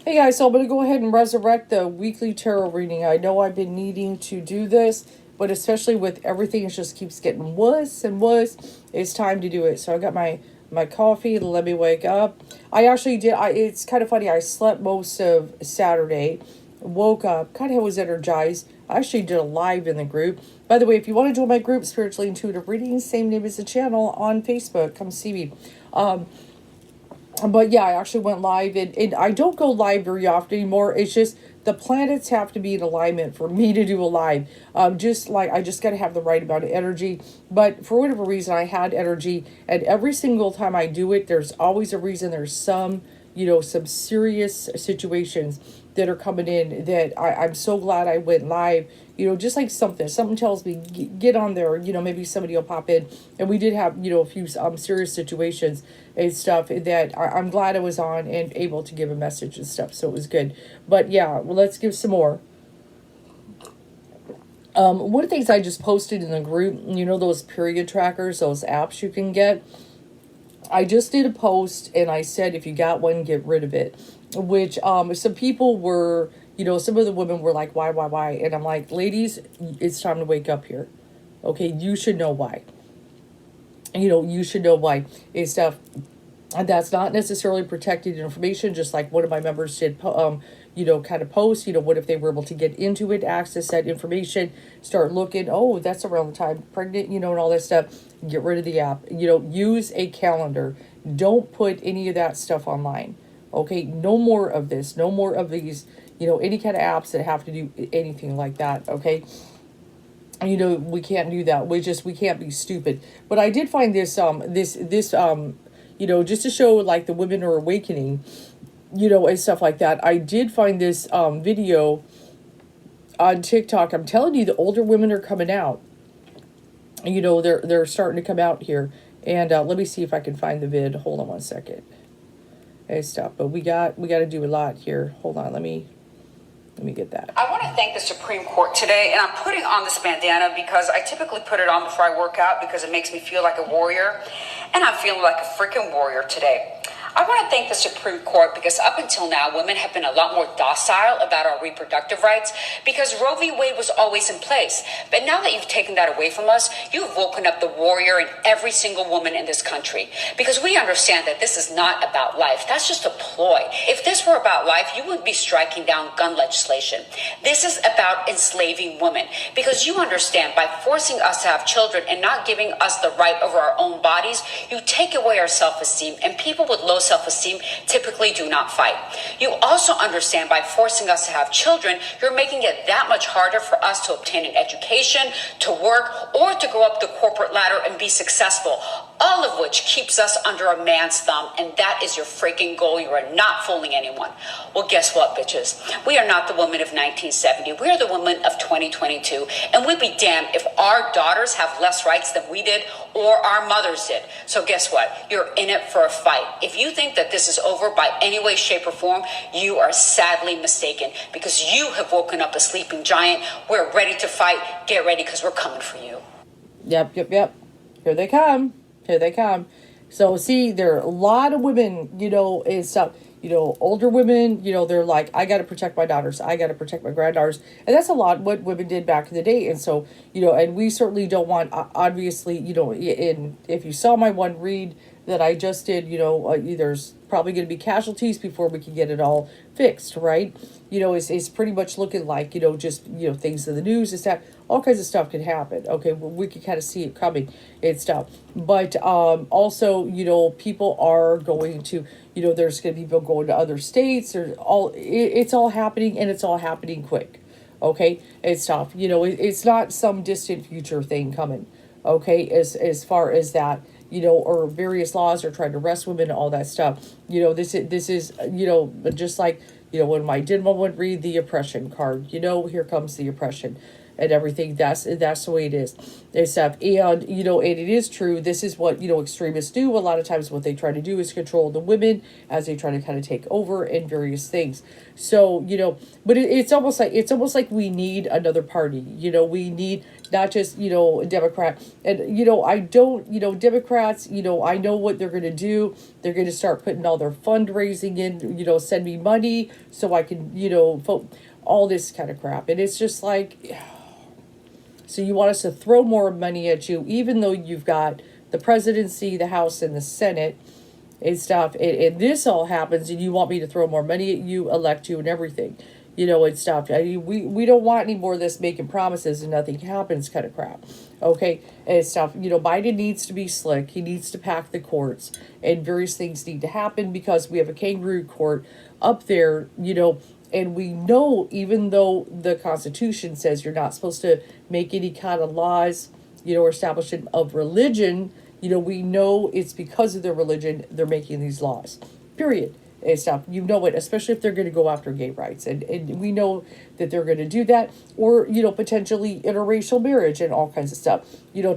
Hey guys, so I'm going to go ahead and resurrect the weekly tarot reading. I know I've been needing to do this, but especially with everything, it just keeps getting worse and worse. It's time to do it. So I got my coffee to let me wake up. I actually did. It's kind of funny. I slept most of Saturday, woke up, kind of was energized. I actually did a live in the group. By the way, if you want to join my group, Spiritually Intuitive Readings, same name as the channel on Facebook, come see me. But yeah, I actually went live, and I don't go live very often anymore. It's just the planets have to be in alignment for me to do a live. Just like I just got to have the right amount of energy. But for whatever reason, I had energy, and every single time I do it, there's always a reason. There's some, some serious situations that are coming in that I'm so glad I went live. Just like something tells me get on there. Maybe somebody will pop in, and we did have a few serious situations and stuff that I'm glad I was on and able to give a message and stuff. So it was good. But yeah, well, let's give some more. One of the things I just posted in the group, those period trackers, those apps you can get. I just did a post and I said if you got one, get rid of it. Which some people were, some of the women were like, why? And I'm like, ladies, it's time to wake up here. Okay, you should know why. You should know why. It's stuff that's not necessarily protected information, just like one of my members did, kind of post, what if they were able to get into it, access that information, start looking, oh, that's around the time pregnant, and all that stuff. Get rid of the app. Use a calendar. Don't put any of that stuff online. Okay, no more of this. No more of these, any kind of apps that have to do anything like that. Okay. We can't do that. We can't be stupid. But I did find this just to show like the women are awakening, and stuff like that. I did find this video on TikTok. I'm telling you, the older women are coming out. They're starting to come out here. And let me see if I can find the vid. Hold on one second. And stuff. But we got to do a lot here. Hold on. Let me get that. I want to thank the Supreme Court today, and I'm putting on this bandana because I typically put it on before I work out because it makes me feel like a warrior, and I'm feeling like a freaking warrior today. I want to thank the Supreme Court because up until now, women have been a lot more docile about our reproductive rights because Roe v. Wade was always in place. But now that you've taken that away from us, you've woken up the warrior in every single woman in this country because we understand that this is not about life. That's just a ploy. If this were about life, you wouldn't be striking down gun legislation. This is about enslaving women because you understand by forcing us to have children and not giving us the right over our own bodies, you take away our self-esteem, and people with low self-esteem typically do not fight. You also understand by forcing us to have children, you're making it that much harder for us to obtain an education, to work, or to go up the corporate ladder and be successful, all of which keeps us under a man's thumb, and that is your freaking goal. You are not fooling anyone. Well, guess what, bitches? We are not the women of 1970. We are the women of 2022, and we'd be damned if our daughters have less rights than we did or our mothers did. So guess what? You're in it for a fight. If you think that this is over by any way, shape, or form, you are sadly mistaken because you have woken up a sleeping giant. We're ready to fight. Get ready because we're coming for you. Yep. Here they come. So see, there are a lot of women, and stuff, older women, they're like, I got to protect my daughters. I got to protect my granddaughters. And that's a lot what women did back in the day. And so, and we certainly don't want, obviously, in, if you saw my one read that I just did, there's probably going to be casualties before we can get it all fixed, right? It's pretty much looking like, just, things in the news is that all kinds of stuff can happen. Okay, well, we can kind of see it coming and stuff. But also, people are going to, there's going to be people going to other states. It's all happening, and it's all happening quick. Okay, and stuff. It's not some distant future thing coming. Okay, as far as that. Or various laws are trying to arrest women, all that stuff. This is, just like, when my did one would read the oppression card, here comes the oppression. and everything. That's the way it is and stuff. And and it is true, this is what extremists do a lot of times. What they try to do is control the women as they try to kind of take over and various things. So but it's almost like we need another party. We need not just Democrat. And I don't Democrats, I know what they're going to do. They're going to start putting all their fundraising in, send me money so I can vote, all this kind of crap. And it's just like, so you want us to throw more money at you, even though you've got the presidency, the House, and the Senate and stuff. And this all happens, and you want me to throw more money at you, elect you, and everything, and stuff. I mean, we don't want any more of this making promises and nothing happens kind of crap. Okay, and stuff. Biden needs to be slick. He needs to pack the courts, and various things need to happen because we have a kangaroo court up there, and we know, even though the Constitution says you're not supposed to make any kind of laws, or establishment of religion, we know it's because of their religion they're making these laws. Period. And stuff. It, especially if they're going to go after gay rights. And we know that they're going to do that. Or, potentially interracial marriage and all kinds of stuff.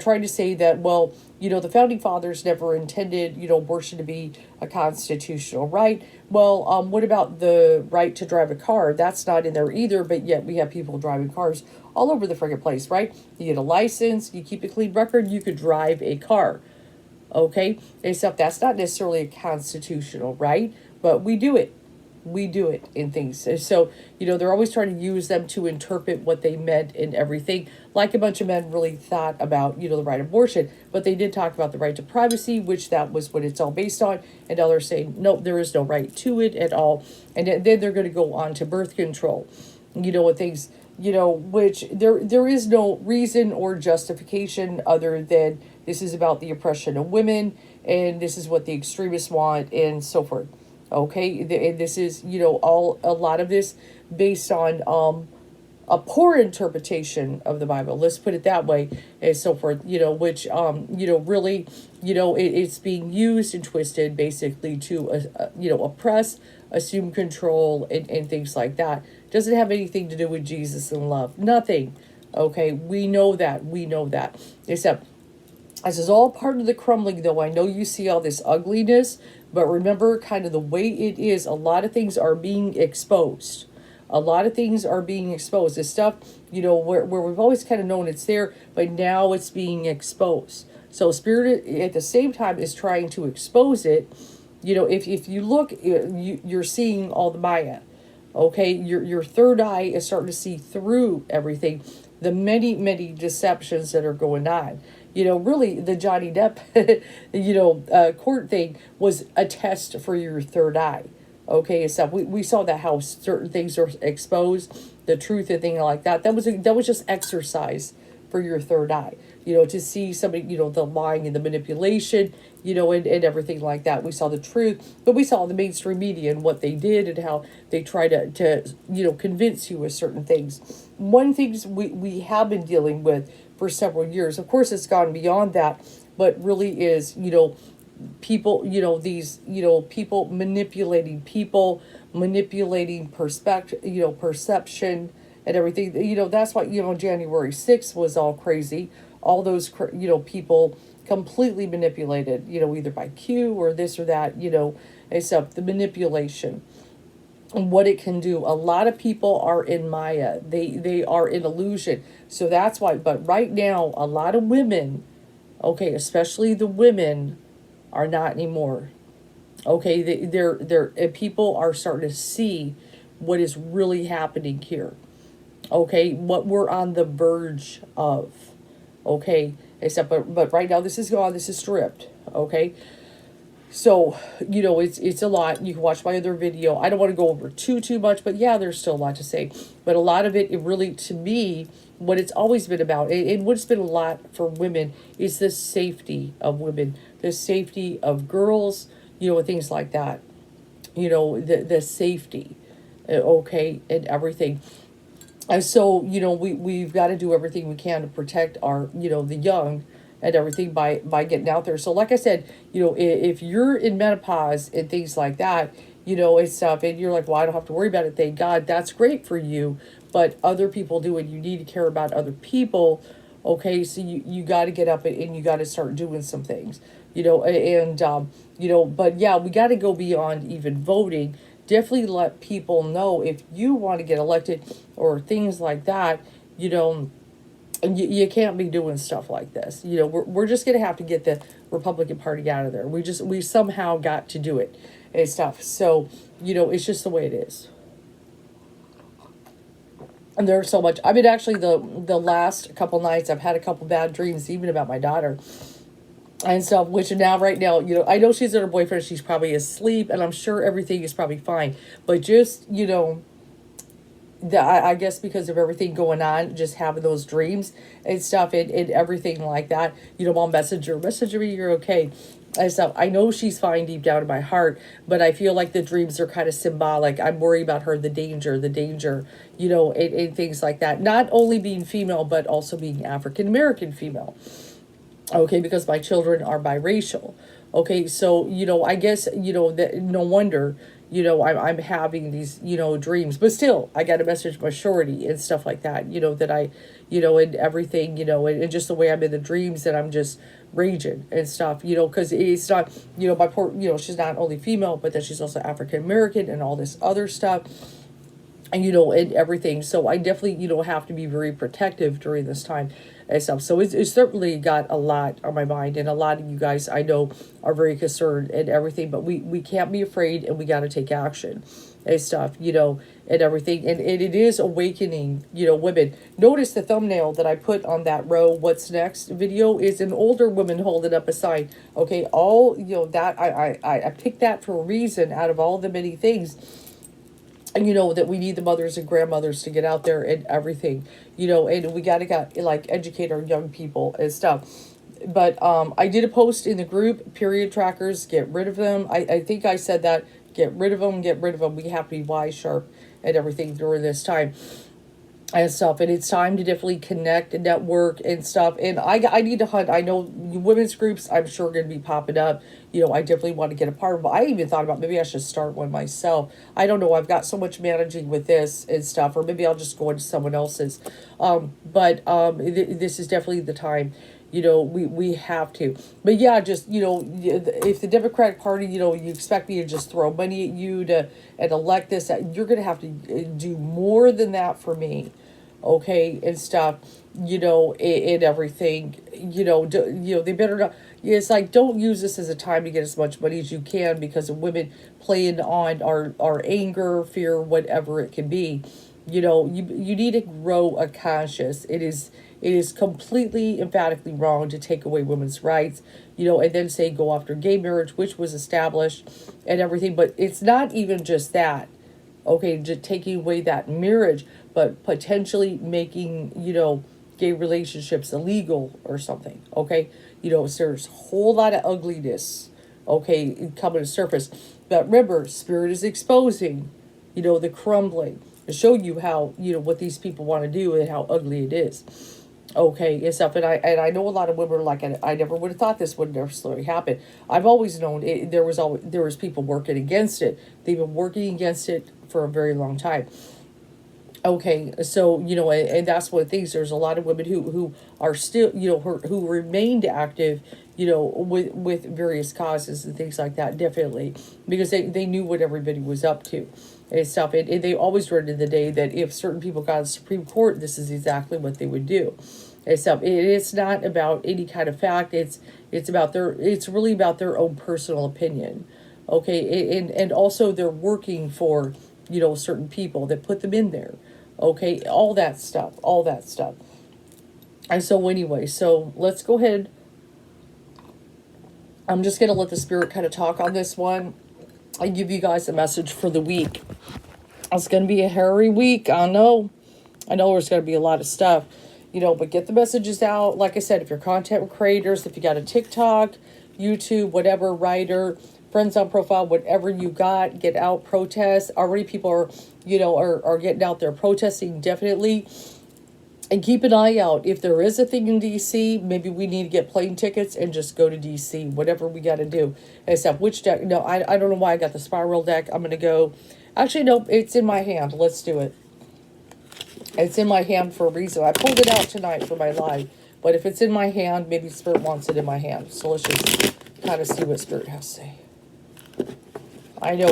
Trying to say that, well, the founding fathers never intended, abortion to be a constitutional right. Well, what about the right to drive a car? That's not in there either, but yet we have people driving cars all over the friggin' place, right? You get a license, you keep a clean record, you could drive a car. Okay? Except that's not necessarily a constitutional right, but we do it. We do it in things. So, they're always trying to use them to interpret what they meant in everything. Like a bunch of men really thought about, the right abortion. But they did talk about the right to privacy, which that was what it's all based on. And now they're saying, no, there is no right to it at all. And then they're going to go on to birth control. And things, which there is no reason or justification other than this is about the oppression of women. And this is what the extremists want and so forth. Okay, and this is, a lot of this based on a poor interpretation of the Bible. Let's put it that way, and so forth. Which really, it's being used and twisted basically to oppress, assume control, and things like that. Doesn't have anything to do with Jesus and love. Nothing. Okay, we know that. Except, this is all part of the crumbling, though. I know you see all this ugliness. But remember, kind of the way it is, a lot of things are being exposed. This stuff, where we've always kind of known it's there, but now it's being exposed. So Spirit, at the same time, is trying to expose it. If you look, you're seeing all the Maya. Okay, your third eye is starting to see through everything. The many, many deceptions that are going on. Really, the Johnny Depp, court thing was a test for your third eye. Okay, so we saw that how certain things are exposed, the truth and thing like that. That was just exercise for your third eye. To see somebody, the lying and the manipulation, and everything like that. We saw the truth, but we saw the mainstream media and what they did and how they try to convince you of certain things. One things we have been dealing with for several years. Of course, it's gone beyond that, but really is, people, these, people manipulating perception and everything. That's why, January 6th was all crazy. All those, people completely manipulated, either by Q or this or that, except the manipulation. And what it can do. A lot of people are in Maya. They are in illusion. So that's why. But right now, a lot of women, okay, especially the women, are not anymore. Okay, they're people are starting to see what is really happening here. Okay, what we're on the verge of. Okay, except but right now this is gone. This is stripped. Okay. So, it's a lot. You can watch my other video. I don't want to go over too much, but yeah, there's still a lot to say. But a lot of it really, to me, what it's always been about, and what's been a lot for women, is the safety of women, the safety of girls, and things like that. The safety, okay, and everything. And so, we've got to do everything we can to protect our, the young and everything by getting out there. So like I said, if you're in menopause and things like that, you know, and stuff. And you're like, well, I don't have to worry about it. Thank God. That's great for you. But other people do, and you need to care about other people. Okay, so you got to get up and you got to start doing some things, you know, and, you know, but yeah, we got to go beyond even voting. Definitely let people know if you want to get elected or things like that, you know, and you can't be doing stuff like this. You know, we're just going to have to get the Republican Party out of there. We somehow got to do it and stuff. So, you know, it's just the way it is. And there's so much. I mean, actually, the last couple nights, I've had a couple bad dreams, even about my daughter and stuff. Which now, right now, you know, I know she's at her boyfriend. She's probably asleep, and I'm sure everything is probably fine. But just, you know, I guess because of everything going on, just having those dreams and stuff, and everything like that. You know, mom, message me, you're okay. And stuff. I know she's fine deep down in my heart, but I feel like the dreams are kind of symbolic. I'm worried about her, the danger, you know, and things like that. Not only being female, but also being African American female. Okay, because my children are biracial. Okay, so, you know, I guess, you know, that no wonder, you know, I'm having these, you know, dreams. But still, I got to message my shorty and stuff like that, you know, that I, you know, and everything, you know, and just the way I'm in the dreams, that I'm just raging and stuff, you know, because it's not, you know, my poor, you know, she's not only female, but then she's also African American and all this other stuff. And, you know, and everything. So I definitely, you know, have to be very protective during this time and stuff. So it's certainly got a lot on my mind. And a lot of you guys, I know, are very concerned and everything. But we can't be afraid, and we got to take action and stuff, you know, and everything. And it is awakening, you know, women. Notice the thumbnail that I put on that Roe What's Next video is an older woman holding up a sign. Okay, all, you know, that I picked that for a reason out of all the many things. And, you know, that we need the mothers and grandmothers to get out there and everything, you know, and we got to like educate our young people and stuff. But I did a post in the group, period trackers, get rid of them. I think I said that, get rid of them. We have to be wise, sharp, and everything during this time and stuff. And it's time to definitely connect and network and stuff. And I need to hunt. I know women's groups, I'm sure, going to be popping up. You know, I definitely want to get a part of it. I even thought about maybe I should start one myself. I don't know. I've got so much managing with this and stuff, or maybe I'll just go into someone else's. But this is definitely the time. You know, we have to. But yeah, just, you know, if the Democratic Party, you know, you expect me to just throw money at you and elect this, you're going to have to do more than that for me. Okay, and stuff, you know, and everything, you know, they better not. It's like, don't use this as a time to get as much money as you can because of women playing on our anger, fear, whatever it can be. You know, you need to grow a conscience. It is completely emphatically wrong to take away women's rights, you know, and then say go after gay marriage, which was established and everything. But it's not even just that, okay, just taking away that marriage, but potentially making, you know, gay relationships illegal or something, okay? You know, so there's a whole lot of ugliness, okay, coming to surface. But remember, spirit is exposing, you know, the crumbling, to show you how, you know, what these people want to do and how ugly it is. Okay, and stuff, and I know a lot of women are like, I never would have thought this would necessarily happen. I've always known there was people working against it. They've been working against it for a very long time. Okay, so, you know, and that's one of the things. There's a lot of women who are still, you know, who remained active, you know, with various causes and things like that, definitely, because they knew what everybody was up to and stuff. And they always read in the day that if certain people got a Supreme Court, this is exactly what they would do and stuff. It's not about any kind of fact. It's really about their own personal opinion. Okay, and also they're working for, you know, certain people that put them in there. Okay, all that stuff. And so anyway, so let's go ahead. I'm just going to let the spirit kind of talk on this one. I give you guys a message for the week. It's going to be a hairy week. I know there's going to be a lot of stuff, you know, but get the messages out. Like I said, if you're content creators, if you got a TikTok, YouTube, whatever, writer, friends on profile, whatever you got, get out, protest. Already people are, you know, are getting out there protesting, definitely. And keep an eye out. If there is a thing in DC, maybe we need to get plane tickets and just go to DC, whatever we got to do. Except which deck? No, I don't know why I got the spiral deck. I'm going to go. Actually, no, it's in my hand. Let's do it. It's in my hand for a reason. I pulled it out tonight for my live. But if it's in my hand, maybe Spirit wants it in my hand. So let's just kind of see what Spirit has to say. I know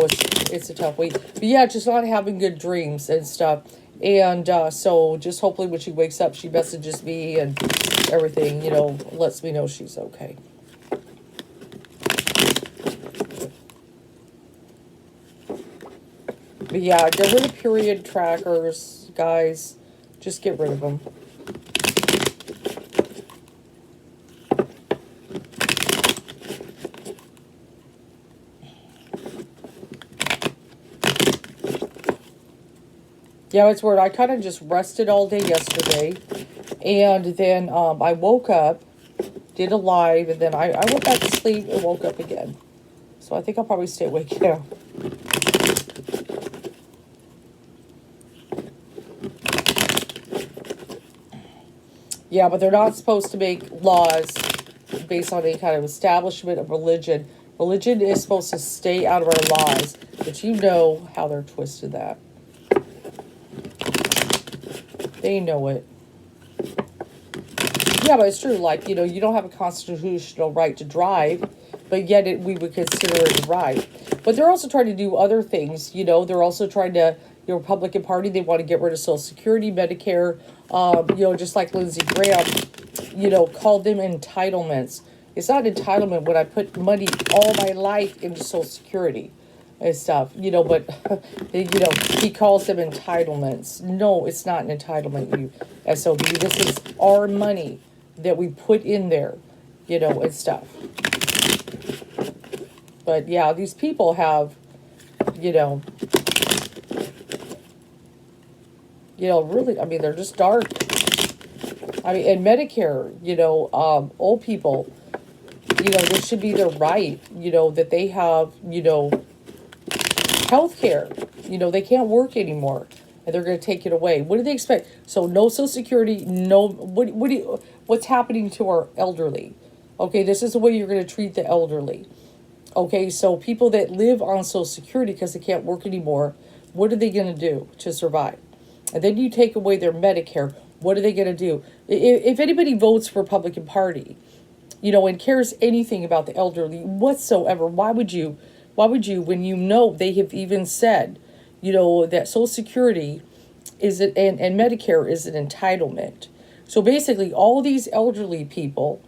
it's a tough week. But yeah, just not having good dreams and stuff. And so just hopefully when she wakes up, she messages me and everything, you know, lets me know she's okay. But yeah, get rid of period trackers, guys. Just get rid of them. Yeah, it's weird. I kind of just rested all day yesterday. And then I woke up, did a live, and then I went back to sleep and woke up again. So I think I'll probably stay awake now. Yeah, but they're not supposed to make laws based on any kind of establishment of religion. Religion is supposed to stay out of our laws, but you know how they're twisted that. They know it. Yeah, but it's true. Like, you know, you don't have a constitutional right to drive, but yet we would consider it a right. But they're also trying to do other things. You know, they're also trying to, the Republican Party, they want to get rid of Social Security, Medicare, you know, just like Lindsey Graham, you know, called them entitlements. It's not entitlement when I put money all my life into Social Security and stuff, you know, but, you know, he calls them entitlements. No, it's not an entitlement, you SOB. This is our money that we put in there, you know, and stuff. But yeah, these people have, you know, really, I mean, they're just dark. I mean, and Medicare, you know, old people, you know, this should be their right, you know, that they have, you know, health care. You know, they can't work anymore, and they're going to take it away. What do they expect? So no Social Security, no, what's happening to our elderly? Okay, this is the way you're going to treat the elderly. Okay, so people that live on Social Security because they can't work anymore, what are they going to do to survive? And then you take away their Medicare. What are they going to do? If anybody votes for Republican Party, you know, and cares anything about the elderly whatsoever, why would you, when you know they have even said, you know, that Social Security is and Medicare is an entitlement. So basically all these elderly people,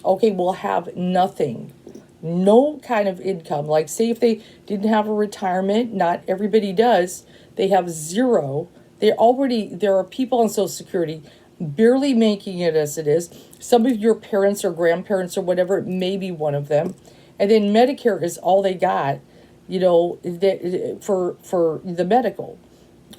okay, will have nothing. No kind of income. Like, say if they didn't have a retirement, not everybody does, they have zero. There are people on Social Security barely making it as it is. Some of your parents or grandparents or whatever, maybe one of them. And then Medicare is all they got, you know, for the medical.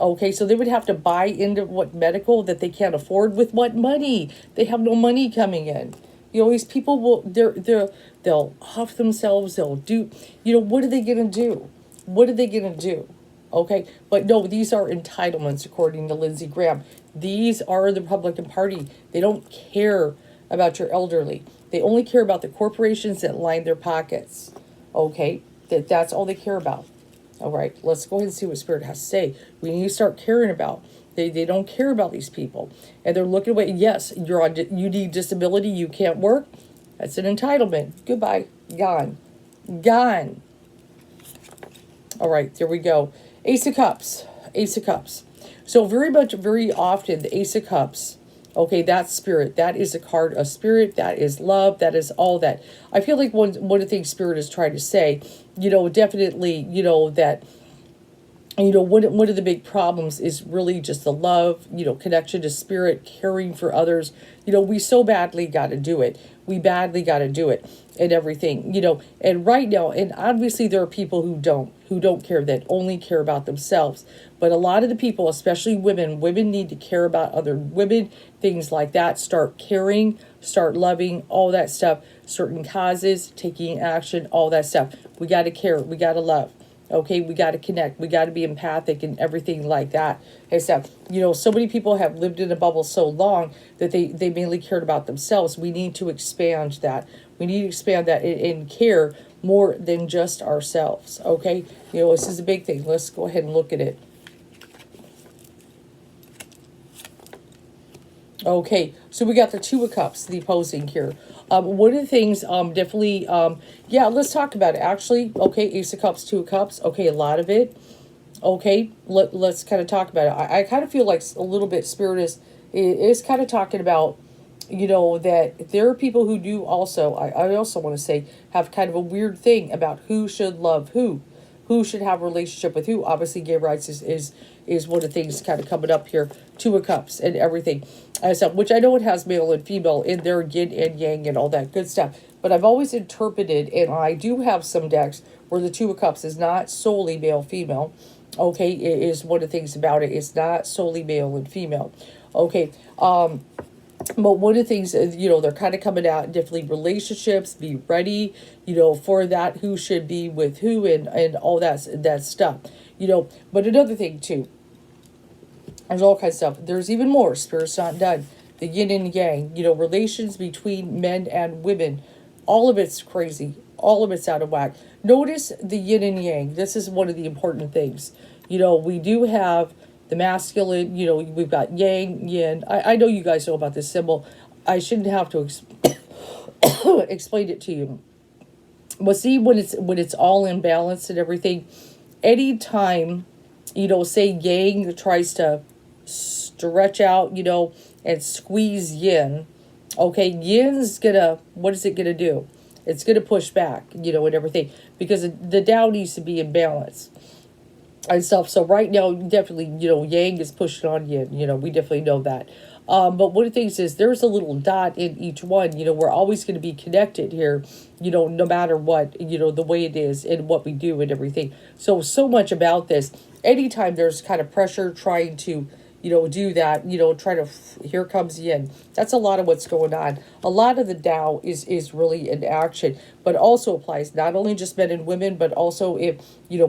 Okay, so they would have to buy into what medical that they can't afford with what money? They have no money coming in. You know, these people they'll huff themselves, they'll do, you know, what are they going to do? What are they going to do? Okay, but no, these are entitlements according to Lindsey Graham. These are the Republican Party. They don't care about your elderly. They only care about the corporations that line their pockets. Okay, that's all they care about. All right, let's go ahead and see what Spirit has to say. We need to start caring about. They don't care about these people. And they're looking away. Yes, you need disability, you can't work. That's an entitlement. Goodbye. Gone. Gone. All right, there we go. Ace of Cups. Ace of Cups. So very often, the Ace of Cups, okay, that's Spirit. That is a card of Spirit. That is love. That is all that. I feel like one of the things Spirit is trying to say, you know, definitely, you know, that, you know, one of the big problems is really just the love, you know, connection to Spirit, caring for others. You know, we so badly got to do it. We badly got to do it and everything, you know, and right now, and obviously there are people who don't care, that only care about themselves. But a lot of the people, especially women need to care about other women, things like that. Start caring, start loving, all that stuff, certain causes, taking action, all that stuff. We got to care. We got to love. Okay, we got to connect. We got to be empathic and everything like that. And stuff. So many people have lived in a bubble so long that they mainly cared about themselves. We need to expand that. We need to expand that and care more than just ourselves. Okay, this is a big thing. Let's go ahead and look at it. Okay, so we got the Two of Cups, the opposing here. One of the things, definitely, yeah, let's talk about it. Actually, okay, Ace of Cups, Two of Cups. Okay, a lot of it. Okay, let's kind of talk about it. I kind of feel like a little bit Spirit is kind of talking about, that there are people who do also, I also want to say, have kind of a weird thing about who should love who should have a relationship with who. Obviously, gay rights is one of the things kind of coming up here. Two of Cups and everything. So, which I know it has male and female in there, yin and yang and all that good stuff. But I've always interpreted, and I do have some decks where the Two of Cups is not solely male female. Okay, it is one of the things about it. It's not solely male and female. Okay, but one of the things, they're kind of coming out in different relationships. Be ready, for that. Who should be with who and all that stuff. But another thing too. There's all kinds of stuff. There's even more. Spirit's not done. The yin and yang. Relations between men and women. All of it's crazy. All of it's out of whack. Notice the yin and yang. This is one of the important things. We do have the masculine. We've got yang, yin. I know you guys know about this symbol. I shouldn't have to explain it to you. But see, when it's all in balance and everything, anytime, say yang tries to stretch out, and squeeze yin. Okay, yin's what is it gonna do? It's gonna push back, and everything, because the Tao needs to be in balance and stuff. So right now, definitely, yang is pushing on yin. We definitely know that. But one of the things is there's a little dot in each one. We're always going to be connected here, no matter what, the way it is and what we do and everything. So much about this. Anytime there's kind of pressure trying to, do that, here comes yin. That's a lot of what's going on. A lot of the Tao is really in action, but also applies not only just men and women, but also if,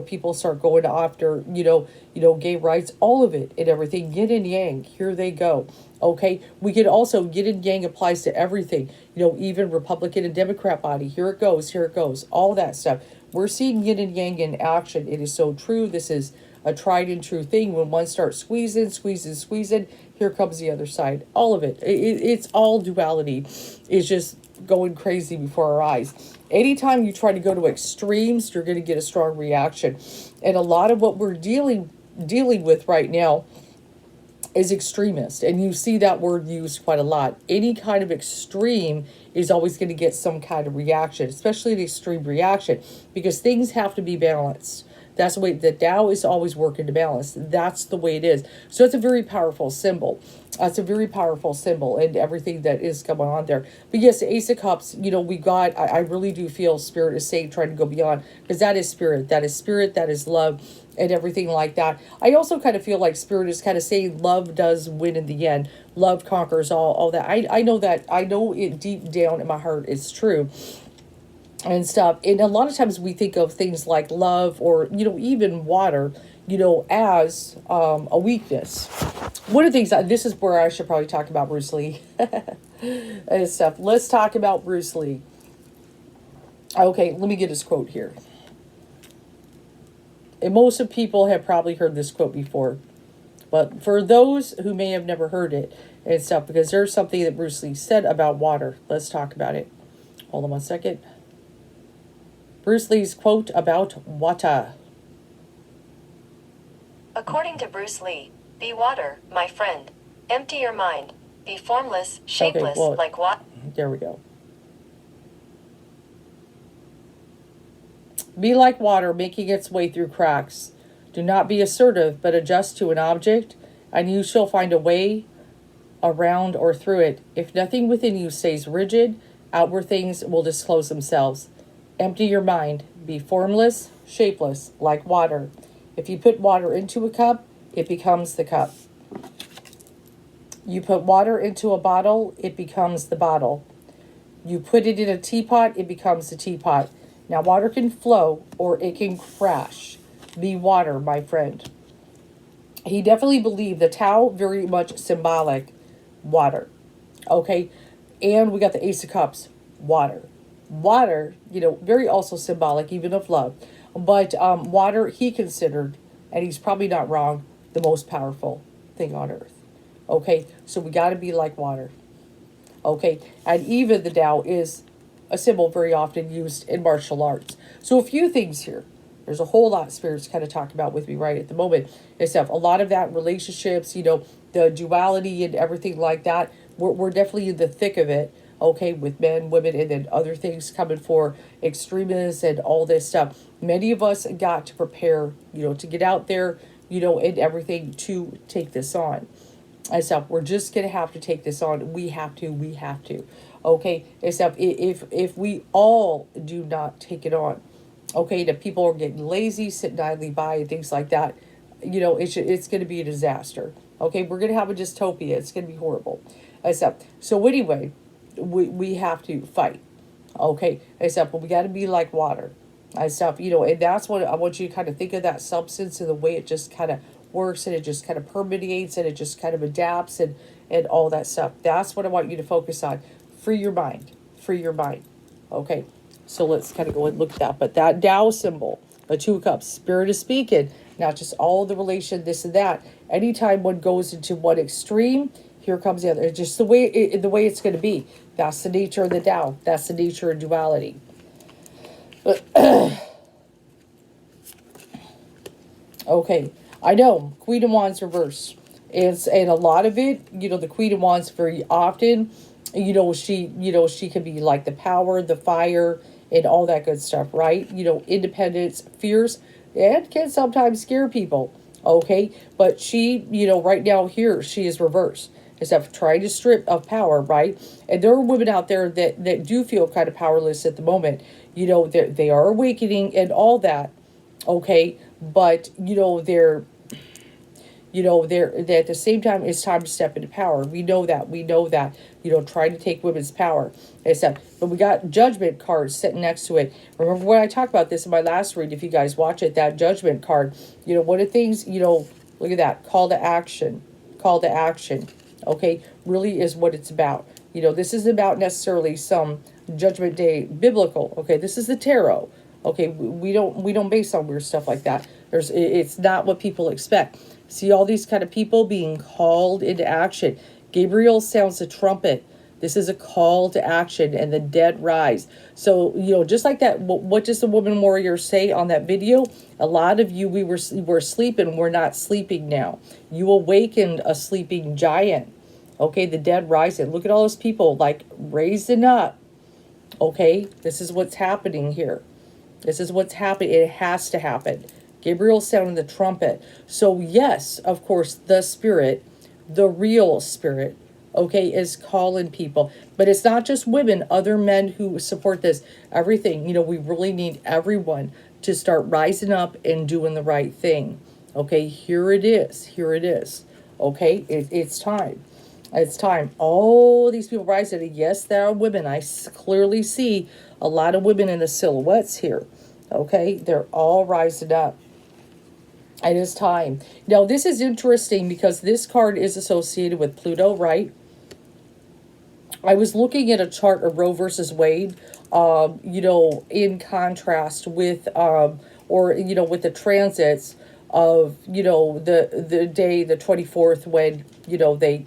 people start going after, gay rights, all of it and everything, yin and yang, here they go. Okay, we could also, yin and yang applies to everything, even Republican and Democrat body, here it goes, all that stuff. We're seeing yin and yang in action. It is so true. This is a tried and true thing. When one starts squeezing, here comes the other side. All of it. It's all duality. It's just going crazy before our eyes. Anytime you try to go to extremes, you're going to get a strong reaction. And a lot of what we're dealing with right now is extremist. And you see that word used quite a lot. Any kind of extreme is always going to get some kind of reaction, especially an extreme reaction, because things have to be balanced. That's the way the Tao is always working to balance. That's the way it is. So it's a very powerful symbol. It's a very powerful symbol and everything that is going on there. But yes, the Ace of Cups, we got, I really do feel Spirit is saying, trying to go beyond, because that is spirit. That is spirit. That is love and everything like that. I also kind of feel like Spirit is kind of saying love does win in the end. Love conquers all that. I know that. I know it deep down in my heart it's true. And stuff. And a lot of times we think of things like love or, even water, as a weakness. One of the things, this is where I should probably talk about Bruce Lee and stuff. Let's talk about Bruce Lee. Okay, let me get his quote here. And most of people have probably heard this quote before. But for those who may have never heard it and stuff, because there's something that Bruce Lee said about water. Let's talk about it. Hold on one second. Bruce Lee's quote about water. According to Bruce Lee, be water, my friend. Empty your mind. Be formless, shapeless, like water. There we go. Be like water making its way through cracks. Do not be assertive, but adjust to an object, and you shall find a way around or through it. If nothing within you stays rigid, outward things will disclose themselves. Empty your mind. Be formless, shapeless, like water. If you put water into a cup, it becomes the cup. You put water into a bottle, it becomes the bottle. You put it in a teapot, it becomes the teapot. Now, water can flow or it can crash. be water, my friend. He definitely believed the Tao, very much symbolic, water. Okay, and we got the Ace of Cups, water. Water, very also symbolic, even of love. But water, he considered, and he's probably not wrong, the most powerful thing on earth. Okay, so we got to be like water. Okay, and even the Tao is a symbol very often used in martial arts. So a few things here. There's a whole lot spirits kind of talk about with me right at the moment. Except a lot of that relationships, the duality and everything like that. We're definitely in the thick of it. Okay, with men, women, and then other things coming for extremists and all this stuff. Many of us got to prepare, to get out there, and everything to take this on. And stuff. We're just gonna have to take this on. We have to. Okay, except if we all do not take it on, okay, that people are getting lazy, sitting idly by, and things like that, it's going to be a disaster. Okay, we're going to have a dystopia. It's going to be horrible. Except, so anyway, we have to fight. Okay, except, but we got to be like water. And stuff, and that's what I want you to kind of think of, that substance and the way it just kind of works, and it just kind of permeates, and it just kind of adapts, and all that stuff. That's what I want you to focus on. Free your mind. Okay, so let's kind of go and look at that. But that Tao symbol, the Two of Cups, Spirit is speaking, not just all the relation, this and that. Anytime one goes into one extreme, here comes the other. It's just the way it's going to be. That's the nature of the Tao. That's the nature of duality. Okay, I know, Queen of Wands reverse. And a lot of it, the Queen of Wands very often, she can be like the power, the fire, and all that good stuff, right? Independence, fierce, and can sometimes scare people, okay? But she, right now here, she is reversed. Instead of trying to strip of power, right? And there are women out there that do feel kind of powerless at the moment. They are awakening and all that, okay? But, they're at the same time, it's time to step into power. We know that, trying to take women's power. But we got Judgment cards sitting next to it. Remember when I talked about this in my last read, if you guys watch it, that Judgment card, one of the things, look at that, call to action, okay, really is what it's about. This isn't about necessarily some Judgment Day biblical, okay, this is the tarot. Okay, we don't base on weird stuff like that. It's not what people expect. See all these kind of people being called into action. Gabriel sounds the trumpet. This is a call to action, and the dead rise. So, just like that, what does the woman warrior say on that video? A lot of you, we were sleeping. We're not sleeping now. You awakened a sleeping giant. Okay, the dead rising. Look at all those people like raising up. Okay, this is what's happening here. This is what's happening. It has to happen. Gabriel sounding the trumpet. So yes, of course, the spirit, the real spirit, okay, is calling people. But it's not just women, other men who support this. Everything, we really need everyone to start rising up and doing the right thing. Okay, here it is. Okay, it's time. It's time. All these people rising. Yes, there are women. I clearly see a lot of women in the silhouettes here. Okay, they're all rising up. It is time. Now, this is interesting because this card is associated with Pluto, right? I was looking at a chart of Roe versus Wade, in contrast with, with the transits of, the day, the 24th, when, they,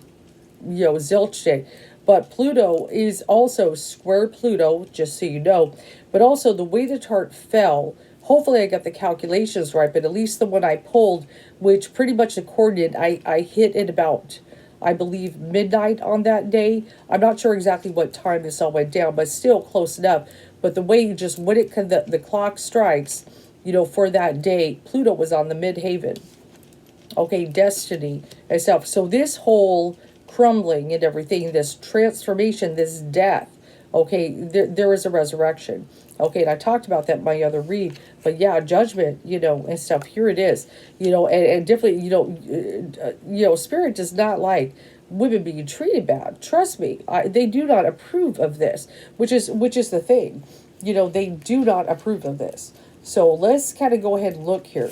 zilched it. But Pluto is also square Pluto, just so you know. But also the way the chart fell, hopefully I got the calculations right, but at least the one I pulled, which pretty much the coordinate, I hit at about, I believe, midnight on that day. I'm not sure exactly what time this all went down, but still close enough. But the way when the clock strikes, for that day, Pluto was on the midhaven. Okay, destiny itself. So this whole crumbling and everything, this transformation, this death, okay, there is a resurrection. Okay, and I talked about that in my other read, but yeah, judgment, and stuff, here it is, and definitely, spirit does not like women being treated bad. Trust me, they do not approve of this, which is the thing, they do not approve of this. So let's kind of go ahead and look here.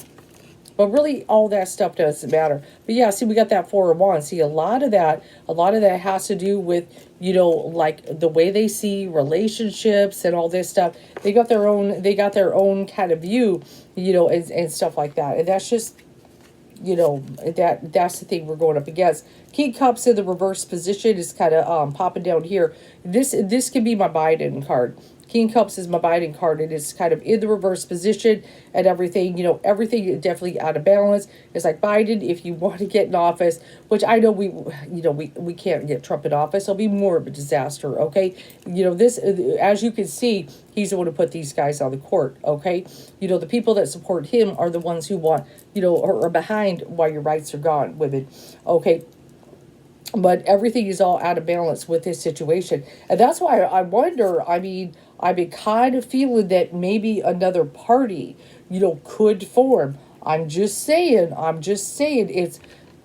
But really, all that stuff doesn't matter. But yeah, see, we got that 4 of Wands. See, a lot of that has to do with, like the way they see relationships and all this stuff. They got their own kind of view, and stuff like that. And that's just, that's the thing we're going up against. King Cups in the reverse position is kind of popping down here. This can be my Biden card. King Cups is my Biden card. It is kind of in the reverse position and everything. Everything is definitely out of balance. It's like Biden, if you want to get in office, which I know we can't get Trump in office. It'll be more of a disaster. Okay, this, as you can see, he's the one who put these guys on the court. Okay, the people that support him are the ones who want, are behind why your rights are gone, women. Okay. But everything is all out of balance with this situation. And that's why I wonder, I've been kind of feeling that maybe another party, could form. I'm just saying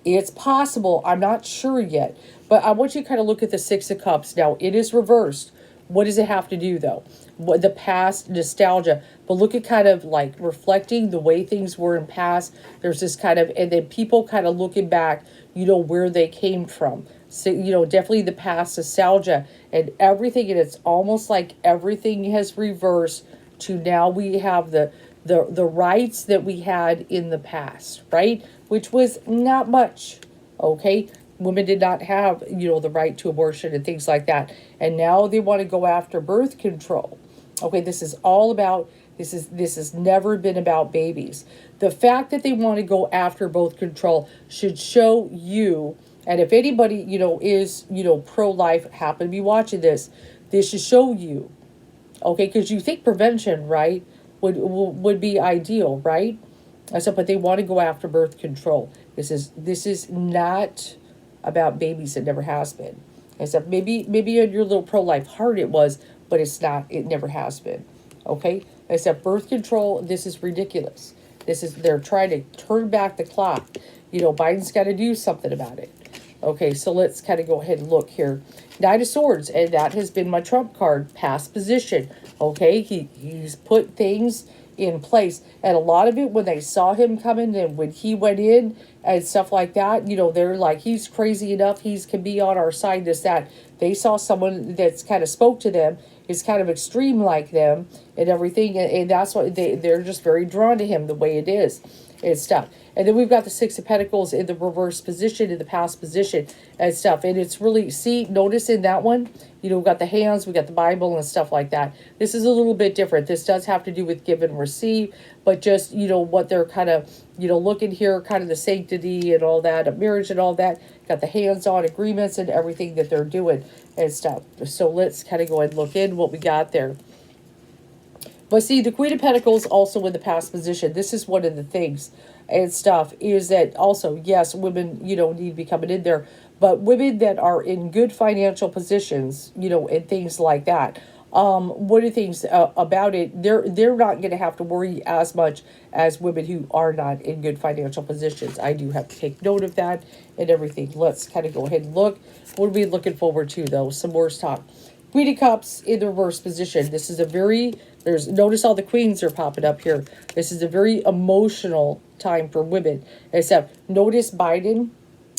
it's possible. I'm not sure yet. But I want you to kind of look at the 6 of Cups. Now, it is reversed. What does it have to do, though? The past, nostalgia. But look at kind of like reflecting the way things were in past. There's this kind of, and then people kind of looking back, where they came from. So, definitely the past, nostalgia and everything. And it's almost like everything has reversed to now we have the rights that we had in the past, right? Which was not much, okay? Women did not have, the right to abortion and things like that. And now they want to go after birth control. Okay, this is all about, this has never been about babies. The fact that they want to go after birth control should show you, and if anybody, is, pro-life, happen to be watching this should show you, okay, because you think prevention, right, would be ideal, right? I said, but they want to go after birth control. This is not about babies. It never has been. Except maybe in your little pro-life heart it was, but it's not. It never has been. Okay? Except birth control, this is ridiculous. They're trying to turn back the clock. Biden's got to do something about it. Okay, so let's kind of go ahead and look here. 9 of Swords, and that has been my trump card, past position. Okay, he's put things in place. And a lot of it, when they saw him coming and when he went in and stuff like that, they're like, he's crazy enough, can be on our side, this, that. They saw someone that's kind of spoke to them, is kind of extreme like them and everything. And that's why they're just very drawn to him the way it is and stuff. And then we've got the 6 of Pentacles in the reverse position, in the past position and stuff. And it's really, notice in that one, we've got the hands, we got the Bible and stuff like that. This is a little bit different. This does have to do with give and receive, but just, what they're kind of, looking here, kind of the sanctity and all that, of marriage and all that. Got the hands-on agreements and everything that they're doing and stuff. So let's kind of go ahead and look in what we got there. But see, the Queen of Pentacles also in the past position. This is one of the things and stuff is that also, yes, women, need to be coming in there, but women that are in good financial positions, and things like that. One of the things about it, they're not going to have to worry as much as women who are not in good financial positions. I do have to take note of that and everything. Let's kind of go ahead and look. What are we looking forward to, though? Some more talk. Queen of Cups in the reverse position. This is a very, notice all the queens are popping up here. This is a very emotional time for women. Except, notice Biden,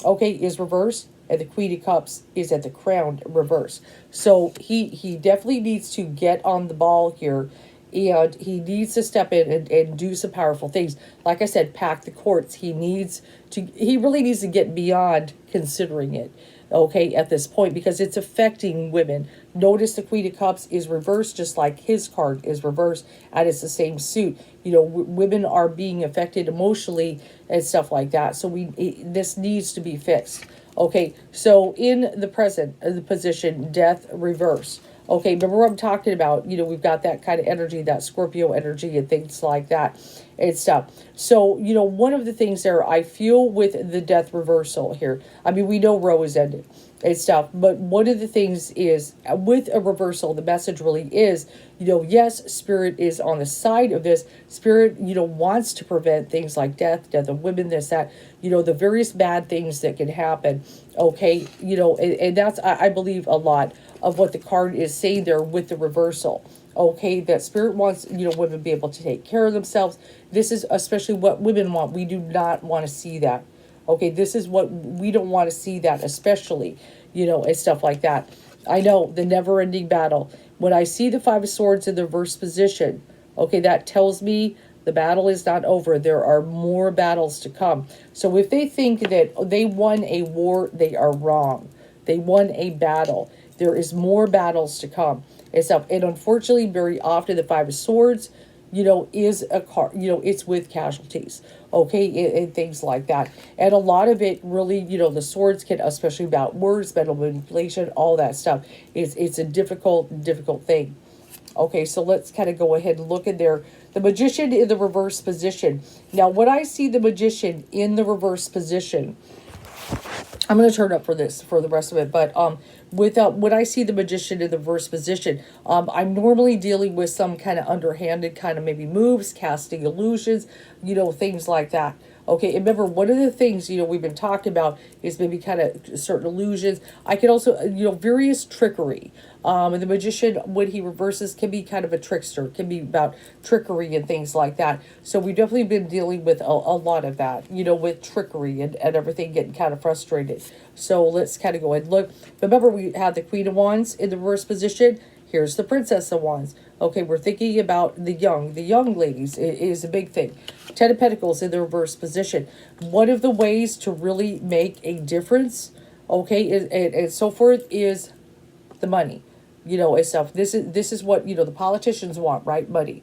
okay, is reversed. And the Queen of Cups is at the crown reverse. So he definitely needs to get on the ball here. And he needs to step in and do some powerful things. Like I said, pack the courts. He really needs to get beyond considering it. Okay, at this point, because it's affecting women. Notice the Queen of Cups is reversed, just like his card is reversed, and it's the same suit. Women are being affected emotionally and stuff like that. So this needs to be fixed. Okay, so in the present, the position, death reverse. Okay, remember what I'm talking about? We've got that kind of energy, that Scorpio energy and things like that and stuff. So, one of the things there I feel with the death reversal here, we know Roe is ended and stuff, but one of the things is with a reversal, the message really is, yes, Spirit is on the side of this. Spirit, wants to prevent things like death of women, this, that, the various bad things that can happen. Okay, and that's, I believe, a lot of what the card is saying there with the reversal. Okay, that spirit wants, women to be able to take care of themselves. This is especially what women want. We do not want to see that. Okay, this is what we don't want to see, that especially, and stuff like that. I know, the never ending battle. When I see the Five of Swords in the reverse position, okay, that tells me the battle is not over. There are more battles to come. So if they think that they won a war, they are wrong. They won a battle. There is more battles to come. And unfortunately, very often the Five of Swords, is a car, it's with casualties, okay, and things like that. And a lot of it really, the swords can, especially about words, mental manipulation, all that stuff, it's a difficult thing. Okay, so let's kind of go ahead and look in there. The Magician in the reverse position. Now, when I see the Magician in the reverse position, I'm going to turn up for this for the rest of it, but when I see the Magician in the reverse position, I'm normally dealing with some kind of underhanded kind of maybe moves, casting illusions, things like that. Okay, and remember, one of the things, we've been talking about is maybe kind of certain illusions. I can also, various trickery. And the Magician, when he reverses, can be kind of a trickster, can be about trickery and things like that. So we've definitely been dealing with a lot of that, with trickery and everything, getting kind of frustrated. So let's kind of go ahead and look. Remember, we had the Queen of Wands in the reverse position. Here's the Princess of Wands. Okay, we're thinking about the young ladies is a big thing. Ten of Pentacles in the reverse position. One of the ways to really make a difference, okay, and so forth, is the money, and stuff. This is what, the politicians want, right? Money.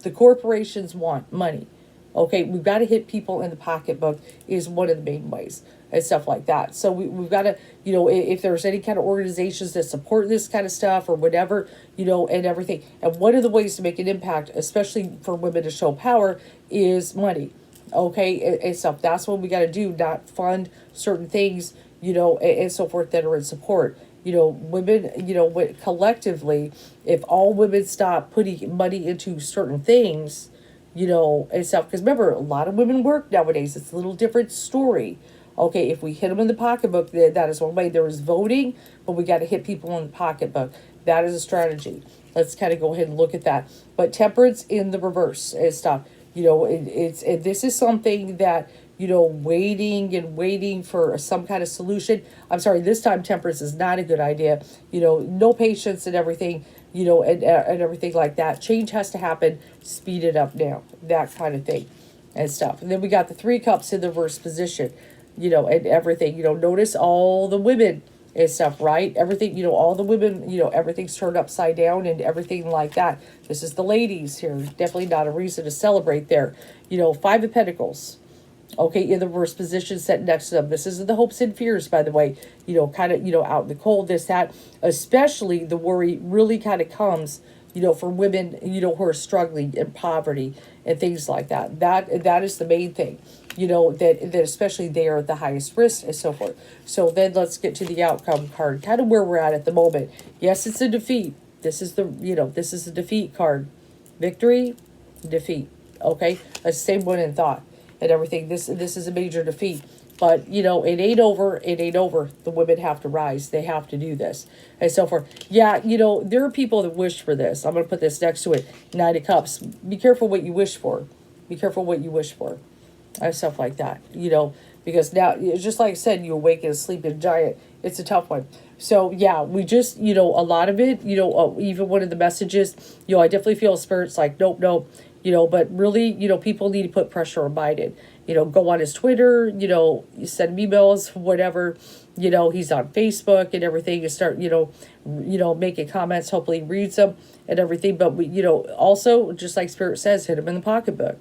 The corporations want money. Okay, we've got to hit people in the pocketbook is one of the main ways and stuff like that. So we've got to, if there's any kind of organizations that support this kind of stuff or whatever, and everything. And one of the ways to make an impact, especially for women to show power, is money. And stuff. That's what we got to do, not fund certain things, and so forth that are in support. Women, collectively, if all women stop putting money into certain things, and stuff. Because remember, a lot of women work nowadays. It's a little different story. Okay, if we hit them in the pocketbook, that is one way. There is voting, but we got to hit people in the pocketbook. That is a strategy. Let's kind of go ahead and look at that. But Temperance in the reverse and stuff. This is something that, waiting for some kind of solution. I'm sorry, this time Temperance is not a good idea. No patience and everything, and everything like that. Change has to happen. Speed it up now. That kind of thing and stuff. And then we got the Three Cups in the reverse position, and everything. Notice all the women and stuff, right? Everything, all the women, everything's turned upside down and everything like that. This is the ladies here. Definitely not a reason to celebrate there. Five of Pentacles. Okay, in the reverse position set next to them. This is the hopes and fears, by the way. Kind of, out in the cold, this, that. Especially the worry really kind of comes, for women, who are struggling in poverty and things like that. That is the main thing, that especially they are at the highest risk and so forth. So then let's get to the outcome card, kind of where we're at the moment. Yes, it's a defeat. This is this is the defeat card. Victory, defeat. Okay, that's the same one in thought and everything. This is a major defeat. But, it ain't over. It ain't over. The women have to rise. They have to do this. And so forth. Yeah, there are people that wish for this. I'm going to put this next to it. Nine of Cups. Be careful what you wish for. Be careful what you wish for. And stuff like that. Because now, just like I said, you awaken a sleeping giant. It's a tough one. So, yeah, we just, a lot of it, even one of the messages, I definitely feel spirits like, nope. But really, people need to put pressure on Biden. Go on his Twitter, you send him emails, whatever, he's on Facebook and everything. You start, making comments, hopefully he reads them and everything. But we, also, just like Spirit says, hit him in the pocketbook.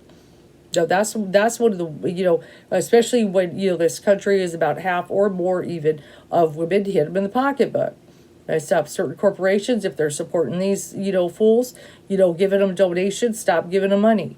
No, that's one of the, especially when, this country is about half or more even of women, hit them in the pocketbook. And stuff. Certain corporations, if they're supporting these, fools, giving them donations, stop giving them money.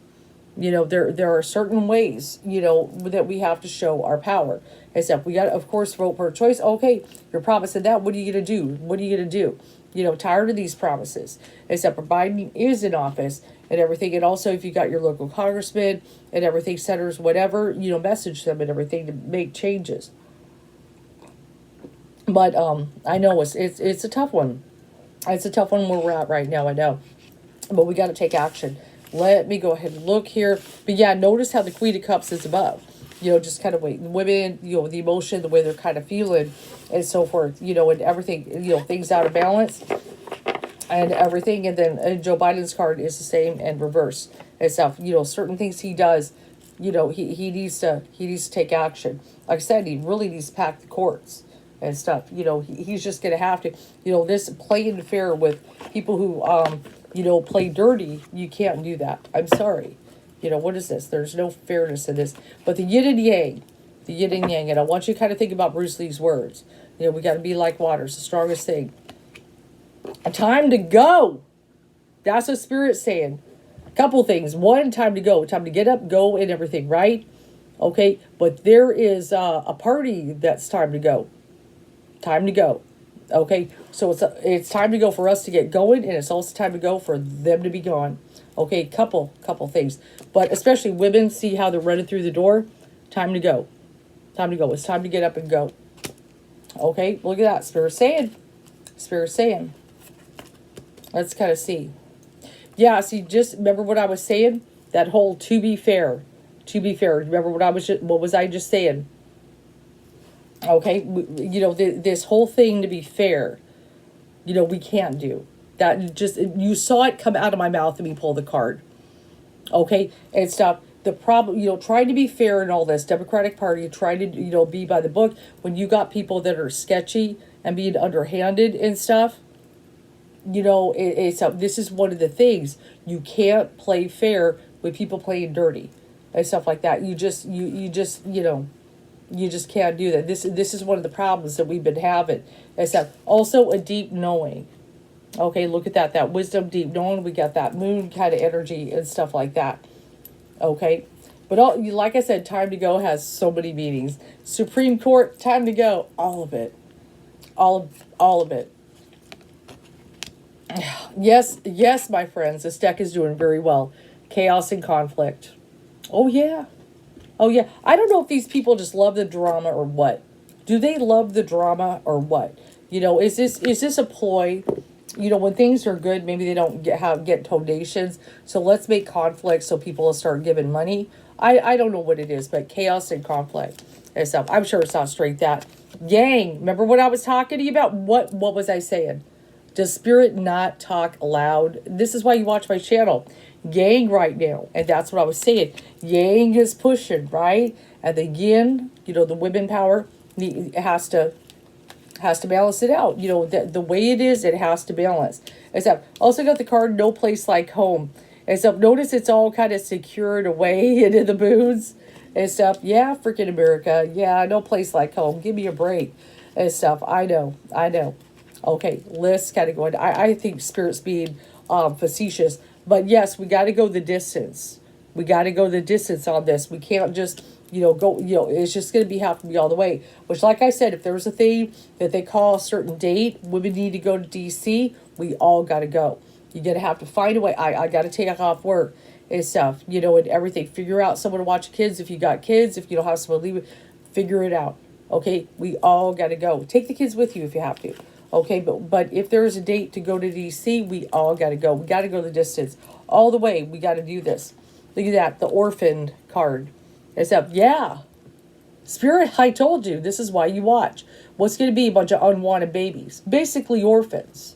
There are certain ways, that we have to show our power. Except we got to, of course, vote per choice. Okay, you're promising that. What are you going to do? What are you going to do? Tired of these promises. Except for Biden is in office and everything. And also, if you got your local congressman and everything, senators, whatever, message them and everything to make changes. But I know it's a tough one. It's a tough one where we're at right now. I know. but we got to take action. Let me go ahead and look here. But yeah, notice how the Queen of Cups is above. Just kind of wait. Women, the emotion, the way they're kind of feeling, and so forth. And everything. Things out of balance, and everything. And then Joe Biden's card is the same and reverse and stuff. Certain things he does. He needs to take action. Like I said, he really needs to pack the courts and stuff. He's just gonna have to. This playing fair with people who play dirty. You can't do that. I'm sorry. What is this? There's no fairness in this. But the yin and yang, and I want you to kind of think about Bruce Lee's words. We got to be like water. It's the strongest thing. Time to go. That's what Spirit's saying. Couple things. One, time to go. Time to get up, go, and everything, right? Okay, but there is a party that's time to go. Time to go. Okay, so it's time to go for us to get going, and it's also time to go for them to be gone. Okay, couple things. But especially women, see how they're running through the door? Time to go. Time to go. It's time to get up and go. Okay, look at that. Spirit saying. Let's kind of see. Yeah, see, just remember what I was saying? That whole to be fair. Remember what was I just saying? Okay, this whole thing to be fair, we can't do. That you saw it come out of my mouth and me pull the card. Okay, and stuff. The problem, trying to be fair in all this, Democratic Party, trying to, be by the book, when you got people that are sketchy and being underhanded and stuff, this is one of the things. You can't play fair with people playing dirty and stuff like that. You just can't do that. This is one of the problems that we've been having. And stuff. Also a deep knowing. Okay, look at that wisdom, deep knowing. We got that moon kind of energy and stuff like that. Okay, but like I said, time to go has so many meanings. Supreme Court, time to go. All of it. All of it. Yes, my friends, this deck is doing very well. Chaos and conflict. Oh yeah. I don't know if these people just love the drama or what. Do they love the drama or what? Is this a ploy? When things are good, maybe they don't get donations. So let's make conflict so people will start giving money. I don't know what it is, but chaos and conflict and stuff. I'm sure it's not straight that. Yang, remember what I was talking to you about? What was I saying? Does Spirit not talk loud? This is why you watch my channel. Yang right now. And that's what I was saying. Yang is pushing, right? And the yin, the women power, it has to balance it out. The way it is, it has to balance. Except, also got the card, no place like home. And so notice it's all kind of secured away into the booths and stuff. Yeah, freaking America. Yeah, no place like home. Give me a break and stuff. I know. Okay, let's kind of go into, I think Spirit's being facetious. But yes, we got to go the distance. We got to go the distance on this. We can't just, go, it's just going to have to be all the way. Which, like I said, if there was a thing that they call a certain date, women need to go to D.C., we all got to go. You're going to have to find a way. I got to take off work and stuff, and everything. Figure out someone to watch kids if you got kids. If you don't have someone to leave it, figure it out. Okay, we all got to go. Take the kids with you if you have to. Okay, but if there's a date to go to D.C., we all got to go. We got to go the distance. All the way, we got to do this. Look at that, the orphan card. Except, yeah. Spirit, I told you, this is why you watch. What's going to be a bunch of unwanted babies? Basically orphans.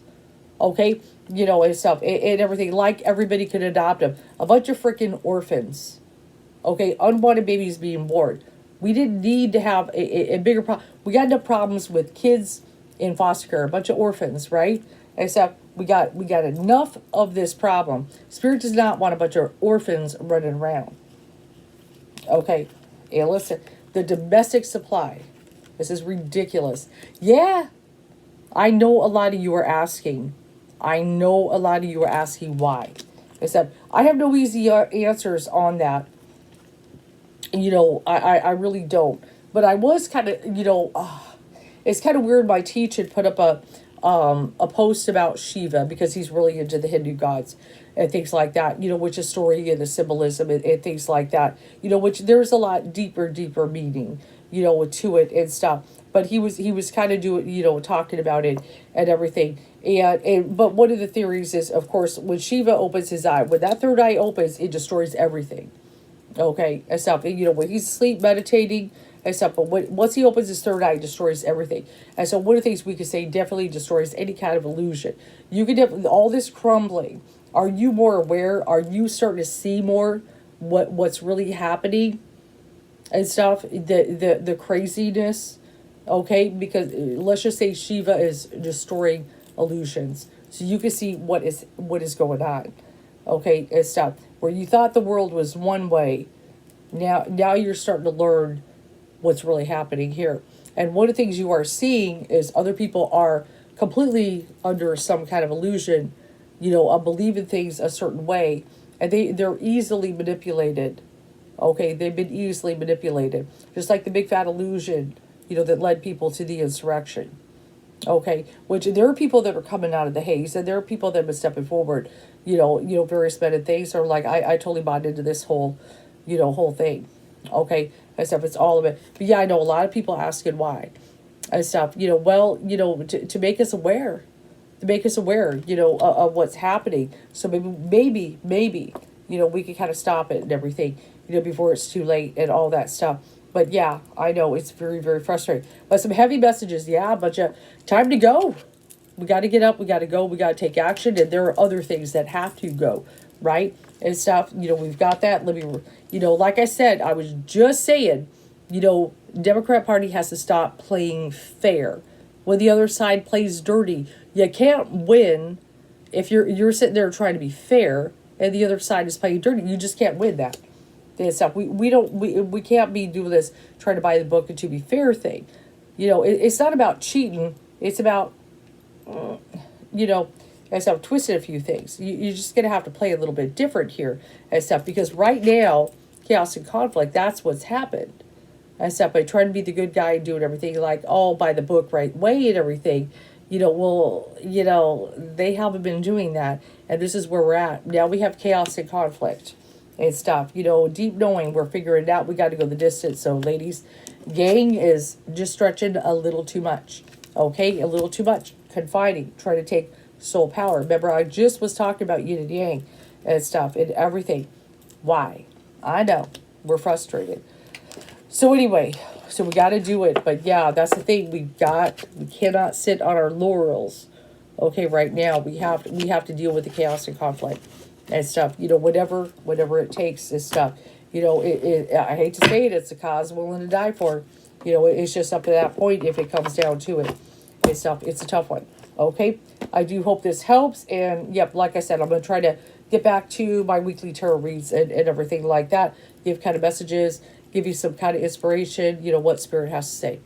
Okay? And stuff. And everything. Like everybody could adopt them. A bunch of freaking orphans. Okay? Unwanted babies being born. We didn't need to have a bigger problem. We got enough problems with kids in foster care, a bunch of orphans, right? Except we got enough of this problem. Spirit does not want a bunch of orphans running around. Okay, and listen, the domestic supply. This is ridiculous. Yeah, I know a lot of you are asking. Why. Except I have no easy answers on that. I really don't. But I was kind of, it's kind of weird. My teacher had put up a post about Shiva because he's really into the Hindu gods and things like that, which is story and the symbolism and things like that, which there's a lot deeper meaning, to it and stuff. But he was kind of doing, talking about it and everything. But one of the theories is, of course, when Shiva opens his eye, when that third eye opens, it destroys everything. Okay, and stuff. And, when he's asleep, meditating and stuff. But once he opens his third eye, it destroys everything. And so one of the things we could say definitely destroys any kind of illusion. You could definitely, all this crumbling. Are you more aware? Are you starting to see more what's really happening and stuff? The craziness. Okay, because let's just say Shiva is destroying illusions, so you can see what is going on. Okay, and stuff where you thought the world was one way, now you're starting to learn what's really happening here. And one of the things you are seeing is other people are completely under some kind of illusion, of believing things a certain way, and they're easily manipulated. Okay, they've been easily manipulated, just like the big fat illusion, that led people to the insurrection. Okay, which there are people that are coming out of the haze, and there are people that have been stepping forward, various men and things are like, I totally bought into this whole thing. Okay, and stuff. It's all of it. But yeah, I know a lot of people asking why and stuff. To make us aware, of what's happening. So maybe, we can kind of stop it and everything, before it's too late and all that stuff. But yeah, I know it's very, very frustrating. But some heavy messages, yeah, but time to go. We got to get up, we got to go, we got to take action, and there are other things that have to go, right? And stuff, we've got that. Let me, like I said, I was just saying, Democrat Party has to stop playing fair. When the other side plays dirty, you can't win if you're sitting there trying to be fair, and the other side is playing dirty. You just can't win that. And stuff. We can't be doing this trying to buy the book and to be fair thing. It's not about cheating. It's about, and stuff, twisted a few things. You're just going to have to play a little bit different here and stuff, because right now, chaos and conflict, that's what's happened. And stuff, by trying to be the good guy and doing everything like all by the book right way and everything, they haven't been doing that. And this is where we're at. Now we have chaos and conflict and stuff, deep knowing, we're figuring it out. We got to go the distance. So ladies, gang is just stretching a little too much. Okay, a little too much. Confining, trying to take soul power. Remember, I just was talking about yin and yang and stuff and everything. Why? I know. We're frustrated. So anyway, so we got to do it. But yeah, that's the thing. We cannot sit on our laurels. Okay, right now we have to deal with the chaos and conflict and stuff. Whatever it takes is stuff. I hate to say it, it's a cause willing to die for. It's just up to that point if it comes down to it. It's tough. It's a tough one. Okay, I do hope this helps. And yep, like I said, I'm going to try to get back to my weekly tarot reads and everything like that. Give kind of messages, give you some kind of inspiration, what Spirit has to say.